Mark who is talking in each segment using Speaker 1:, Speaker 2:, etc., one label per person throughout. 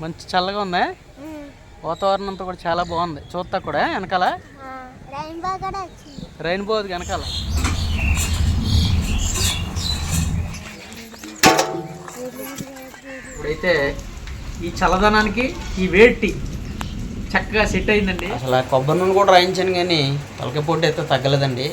Speaker 1: మంచి చల్లగా ఉందా? వాతావరణం అంతా కూడా చాలా బాగుంది. చూస్తా కూడా వెనకాల రెయిన్బో వెనకాల. ఇప్పుడైతే ఈ చల్లదనానికి ఈ వేడి చక్కగా సెట్ అయిందండి. అసలు కొబ్బరి నూనె కూడా రాయించాను కానీ తలకాయ పొట్టు అయితే తగ్గలేదండి.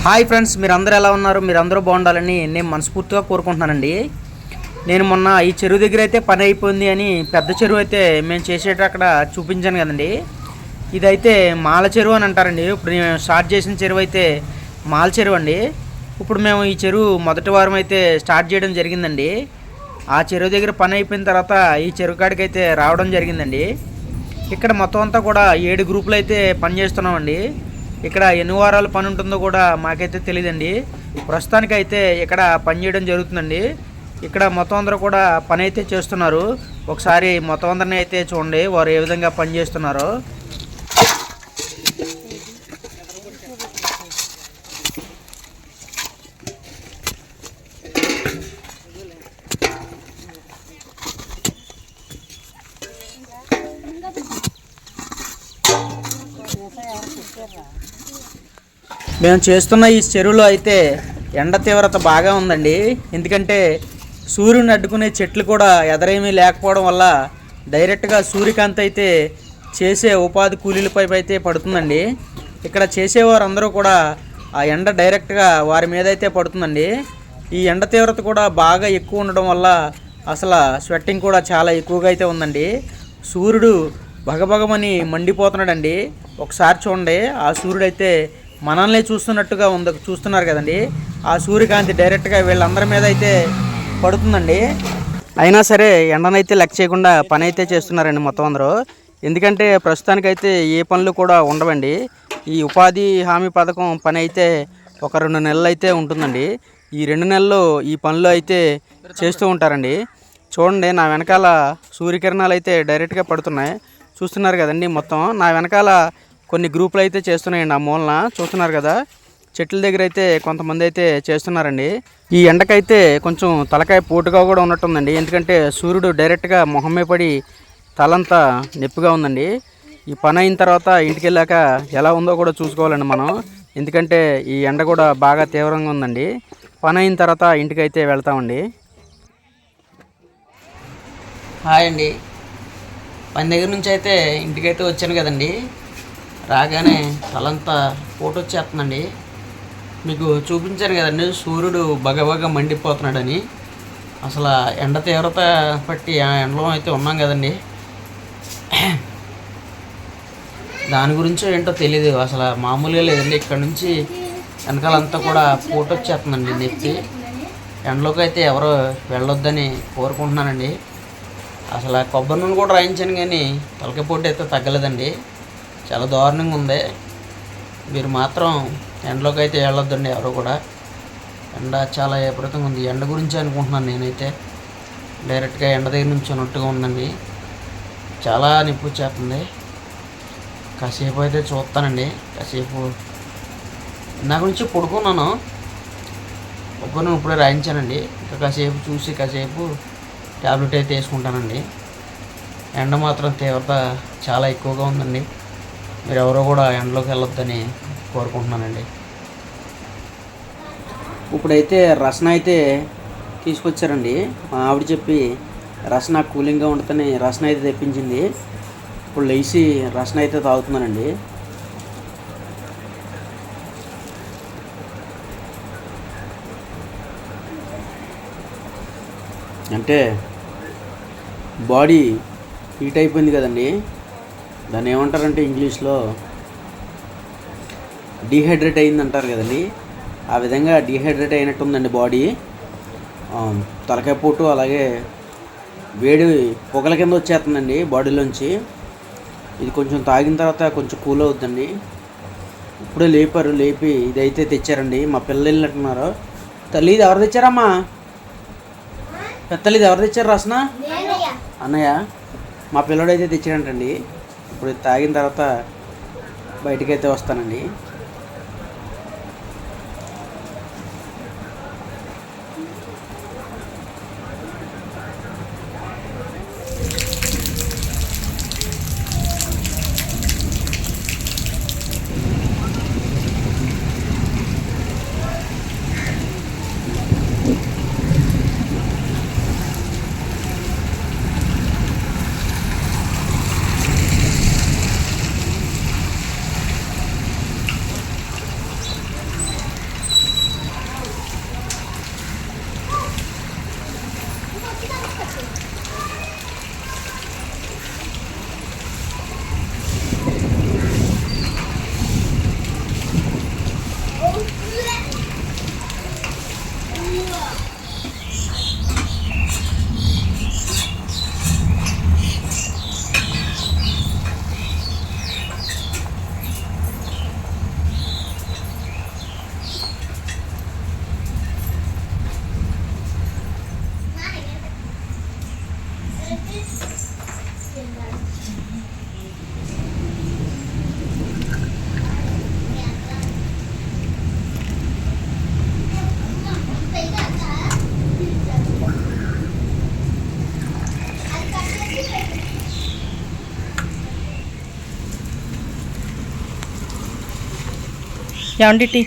Speaker 1: హాయ్ ఫ్రెండ్స్, మీరందరూ ఎలా ఉన్నారు? మీరందరూ బాగుండాలని నేను మనస్ఫూర్తిగా కోరుకుంటున్నానండి. నేను మొన్న ఈ చెరువు దగ్గర అయితే పని అయిపోయింది అని పెద్ద చెరువు అయితే మేము చేసేట అక్కడ చూపించాను కదండి. ఇదైతే మాల చెరువు అని అంటారండి. ఇప్పుడు మేము స్టార్ట్ చేసిన చెరువు అయితే మాల చెరువు అండి. ఇప్పుడు మేము ఈ చెరువు మొదటి వారం అయితే స్టార్ట్ చేయడం జరిగిందండి. ఆ చెరువు దగ్గర పని అయిపోయిన తర్వాత ఈ చెరువు కాడికి అయితే రావడం జరిగిందండి. ఇక్కడ మొత్తం అంతా కూడా 7 గ్రూపులు అయితే పనిచేస్తున్నామండి. ఇక్కడ ఎన్ని వారాలు పని ఉంటుందో కూడా మాకైతే తెలియదండి. ప్రస్తుతానికైతే ఇక్కడ పని చేయడం జరుగుతుందండి. ఇక్కడ మొత్తం అందరూ కూడా పని అయితే చేస్తున్నారు. ఒకసారి మొత్తం అందరినీ అయితే చూడండి వారు ఏ విధంగా పని చేస్తున్నారో. మేము చేస్తున్న ఈ చెరువులో అయితే ఎండ తీవ్రత బాగా ఉందండి. ఎందుకంటే సూర్యుని అడ్డుకునే చెట్లు కూడా ఎదరేమీ లేకపోవడం వల్ల డైరెక్ట్గా సూర్యకాంతి అయితే చేసే ఉపాధి కూలీలపై అయితే పడుతుందండి. ఇక్కడ చేసేవారు అందరూ కూడా ఆ ఎండ డైరెక్ట్గా వారి మీద అయితే పడుతుందండి. ఈ ఎండ తీవ్రత కూడా బాగా ఎక్కువ ఉండడం వల్ల అసలు స్వెట్టింగ్ కూడా చాలా ఎక్కువగా అయితే ఉందండి. సూర్యుడు భగభగమని మండిపోతున్నాడండి. ఒకసారి చూడండి, ఆ సూర్యుడు అయితే మనల్ని చూస్తున్నట్టుగా చూస్తున్నారు కదండి. ఆ సూర్యకాంతి డైరెక్ట్గా వీళ్ళందరి మీద అయితే పడుతుందండి. అయినా సరే ఎండనైతే లెక్క చేయకుండా పని అయితే చేస్తున్నారండి మొత్తం అందరూ. ఎందుకంటే ప్రస్తుతానికైతే ఏ పనులు కూడా ఉండవండి. ఈ ఉపాధి హామీ పథకం పని అయితే ఒక 2 నెలలు అయితే ఉంటుందండి. ఈ 2 నెలల్లో ఈ పనులు అయితే చేస్తూ ఉంటారండి. చూడండి, నా వెనకాల సూర్యకిరణాలు అయితే డైరెక్ట్గా పడుతున్నాయి. చూస్తున్నారు కదండి. మొత్తం నా వెనకాల కొన్ని గ్రూపులు అయితే చేస్తున్నాయండి. ఆ మూలన చూస్తున్నారు కదా, చెట్ల దగ్గర అయితే కొంతమంది అయితే చేస్తున్నారండి. ఈ ఎండకైతే కొంచెం తలకాయ పోటుగా కూడా ఉన్నట్టుందండి. ఎందుకంటే సూర్యుడు డైరెక్ట్గా మొహమ్మే పడి తలంతా నొప్పిగా ఉందండి. ఈ పని అయిన తర్వాత ఇంటికి వెళ్ళాక ఎలా ఉందో కూడా చూసుకోవాలండి మనం. ఎందుకంటే ఈ ఎండ కూడా బాగా తీవ్రంగా ఉందండి. పని అయిన తర్వాత ఇంటికైతే వెళ్తామండి. హాయ్ అండి, పని దగ్గర నుంచి అయితే ఇంటికైతే వచ్చాను కదండి. రాగానే తలంతా పోటు వచ్చేస్తుందండి. మీకు చూపించాను కదండి సూర్యుడు బగబగ మండిపోతున్నాడని. అసలు ఎండ తీవ్రత పట్టి ఆ ఎండలో అయితే ఉన్నాం కదండి. దాని గురించో ఏంటో తెలియదు, అసలు మామూలుగా లేదండి. ఇక్కడ నుంచి వెనకాలంతా కూడా పోటు వచ్చేస్తుందండి నొప్పి. ఎండలోకి అయితే ఎవరో వెళ్ళొద్దని కోరుకుంటున్నానండి. అసలు కొబ్బరి నూనె కూడా రాయించాను కానీ తలకాయ పోటు అయితే తగ్గలేదండి. చాలా దారుణంగా ఉంది. మీరు మాత్రం ఎండలోకి అయితే వెళ్ళొద్దండి ఎవరు కూడా. ఎండ చాలా విపరీతంగా ఉంది. ఎండ గురించి అనుకుంటున్నాను నేనైతే. డైరెక్ట్గా ఎండ దగ్గర నుంచి ఉన్నట్టుగా ఉందండి. చాలా నొప్పి వచ్చేస్తుంది. కాసేపు అయితే చూస్తానండి. కాసేపు నా గురించి పడుకున్నాను. ఒక్కరిని ఇప్పుడే రాయించానండి. ఇంకా కాసేపు చూసి కాసేపు ట్యాబ్లెట్ అయితే వేసుకుంటానండి. ఎండ మాత్రం తీవ్రత చాలా ఎక్కువగా ఉందండి. మీరు ఎవరో కూడా ఎండలోకి వెళ్ళొద్దని కోరుకుంటున్నానండి. ఇప్పుడైతే రసన అయితే తీసుకొచ్చారండి. మా ఆవిడ చెప్పి రసన కూలింగ్గా ఉంటుందని రసన అయితే తెప్పించింది. ఇప్పుడు లేచి రసన అయితే తాగుతున్నానండి. అంటే బాడీ హీట్ అయిపోయింది కదండి. దాన్ని ఏమంటారంటే ఇంగ్లీష్లో డీహైడ్రేట్ అయింది అంటారు కదండి. ఆ విధంగా డీహైడ్రేట్ అయినట్టుందండి బాడీ. తలకాయ పోటు అలాగే వేడి పొగల కింద వచ్చేస్తుందండి బాడీలోంచి. ఇది కొంచెం తాగిన తర్వాత కొంచెం కూల్ అవుతుందండి. ఇప్పుడే లేపారు, లేపి ఇదైతే తెచ్చారండి. మా పిల్లలు వెళ్ళినట్టున్నారు. తల్లి ఇది ఎవరు తెచ్చారమ్మా? పెద్దలు ఇది ఎవరు తెచ్చారు? రాసిన అన్నయ్య. మా పిల్లడైతే తెచ్చాడంటండి. ఇప్పుడు ఇది తాగిన తర్వాత బయటకైతే వస్తానండి.
Speaker 2: ఏమండి టీ?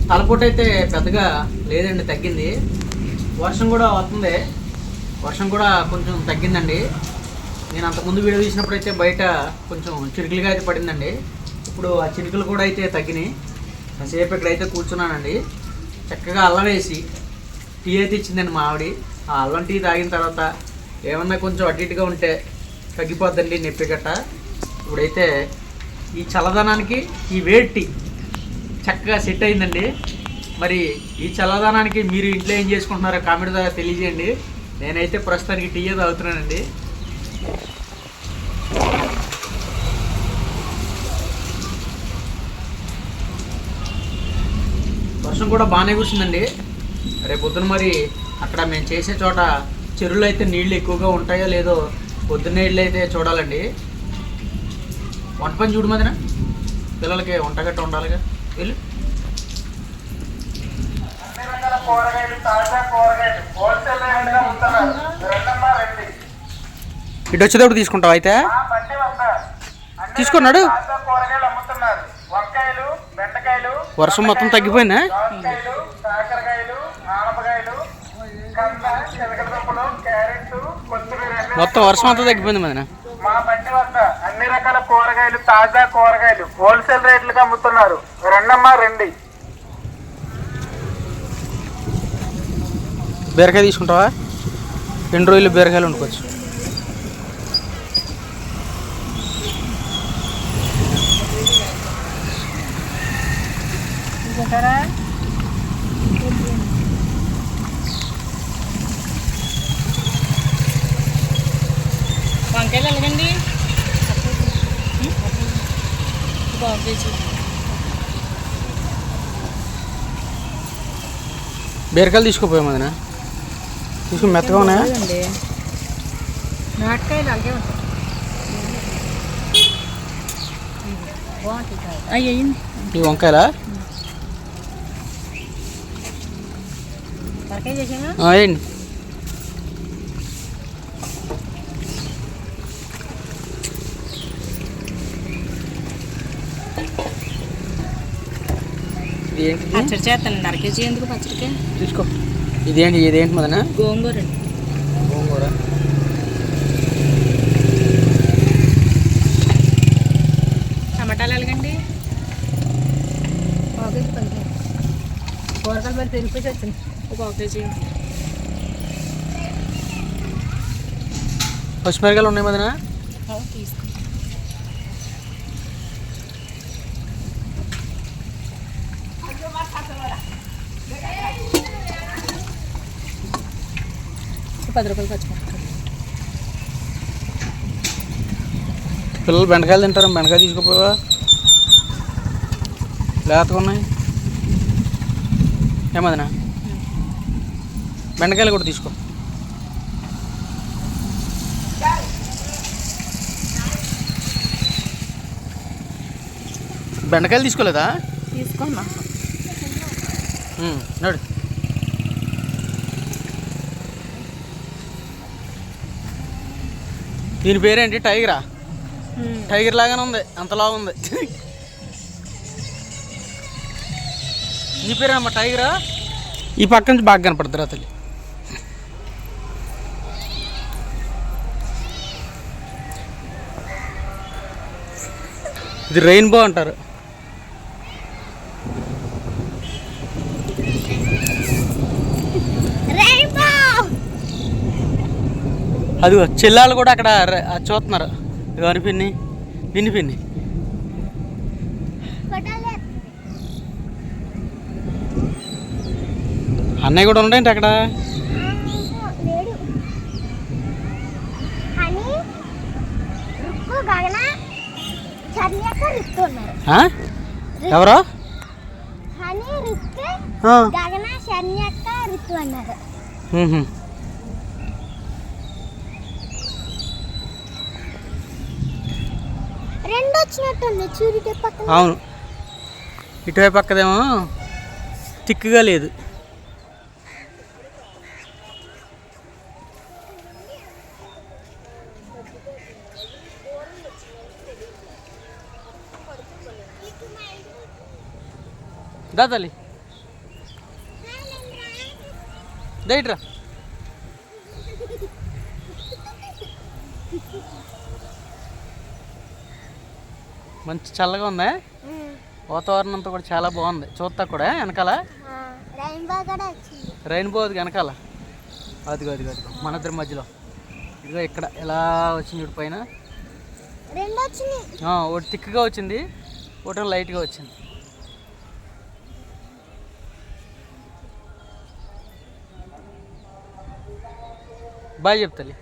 Speaker 1: తలపోటు అయితే పెద్దగా లేదండి, తగ్గింది. వర్షం కూడా వస్తుంది, వర్షం కూడా కొంచెం తగ్గిందండి. నేను అంతకుముందు వీడియో తీసినప్పుడు అయితే బయట కొంచెం చిరుకులుగా అయితే పడిందండి. ఇప్పుడు ఆ చిరుకులు కూడా అయితే తగ్గినాయి. కాసేపు ఇక్కడైతే కూర్చున్నానండి. చక్కగా అల్లం వేసి టీ అయితే ఇచ్చిందండి మా ఆవిడ. ఆ అల్లం టీ తాగిన తర్వాత ఏమన్నా కొంచెం అటు ఇటుగా ఉంటే తగ్గిపోద్దండి నొప్పి గట్ట. ఇప్పుడైతే ఈ చల్లదనానికి ఈ వేడి టీ చక్కగా సెట్ అయిందండి. మరి ఈ చల్లదనానికి మీరు ఇంట్లో ఏం చేసుకుంటున్నారో కామెంట్ ద్వారా తెలియజేయండి. నేనైతే ప్రస్తుతానికి టీ తాగుతున్నానండి. వర్షం కూడా బాగానే కురిసిందండి. రేపు పొద్దున మరి అక్కడ మేము చేసే చోట చెరువులో అయితే నీళ్ళు ఎక్కువగా ఉంటాయో లేదో పొద్దున్న నీళ్ళు అయితే చూడాలండి. వంట పని చూడు మదిన, పిల్లలకి వంటగట్ట ఉండాలిగా. వెళ్ళి ఇటు వచ్చేటప్పుడు తీసుకుంటావు అయితే తీసుకున్నాడు. వర్షం మొత్తం తగ్గిపోయిందా? మొత్తం వర్షం అంతా తగ్గిపోయింది మదిన.
Speaker 3: మా బండి వద్ద అన్ని రకాల కూరగాయలు, తాజా కూరగాయలు హోల్సేల్ రేట్లుగా అమ్ముతున్నారు. రెండమ్మా రండి.
Speaker 1: బీరకాయ తీసుకుంటావా? 2 రోజులు బీరకాయలు వండుకోవచ్చు.
Speaker 2: వంకాయలు ఎలాగండి?
Speaker 1: బీరకాయలు తీసుకోపోయా మదిన, తీసుకుని మెత్తగా ఉన్నాయా?
Speaker 2: నాటకాయలు అలాగే ఉంటాయి. అయ్యింది
Speaker 1: ఈ వంకాయలా?
Speaker 2: తరకాయ చేసానా?
Speaker 1: వేయండి.
Speaker 2: పచ్చడి చేస్తాను. నరకేజీ ఎందుకు పచ్చడికే
Speaker 1: తీసుకో. ఇదేంటి మదన?
Speaker 2: గోంగూర.
Speaker 1: గోంగూర
Speaker 2: టమాటాలు ఎలాగండి? కూరగాయలు మరి తెలిపేసి వచ్చింది. ఒక కేజీ.
Speaker 1: పచ్చిమిరకాయలు ఉన్నాయి మదన?
Speaker 2: తీసుకో. రూపాయలు పచ్చిమిరపకాయలు.
Speaker 1: పిల్లలు బెండకాయలు తింటారు, బెండకాయ తీసుకోపోవా? లేతగా ఉన్నాయి ఏమదినా? బెండకాయలు కూడా తీసుకో. బెండకాయలు తీసుకోలేదా?
Speaker 2: తీసుకోమ్మా.
Speaker 1: నడు. దీని పేరేంటి? టైగరా? టైగర్ లాగానే ఉంది, అంతలా ఉంది. నీ పేరేనమ్మా టైగరా? ఈ పక్క నుంచి బాగా కనపడుతురా తల్లి. ఇది రెయిన్బో అంటారు. అది చెల్లాలు కూడా అక్కడ చూస్తున్నారు. ఇవన్నీ పిన్ని, పిన్ని పిన్ని. అన్నయ్య కూడా ఉండేంటి అక్కడ? ఎవరో అవును. ఇటువైపు పక్కదేమో తిక్కుగా లేదు. దా తల్లి, దైట్రా. మంచి చల్లగా ఉందా? వాతావరణం అంతా కూడా చాలా బాగుంది. చూస్తా కూడా వెనకాల రెయిన్బో అది వెనకాల. అదిగో అదిగో అదిగో మన ఇద్దరి మధ్యలో. ఇదిగో ఇక్కడ ఎలా వచ్చింది చూడు పైన. ఒకటి థిక్గా వచ్చింది, ఒకటి లైట్గా వచ్చింది. బాయ్ చెప్తాలి.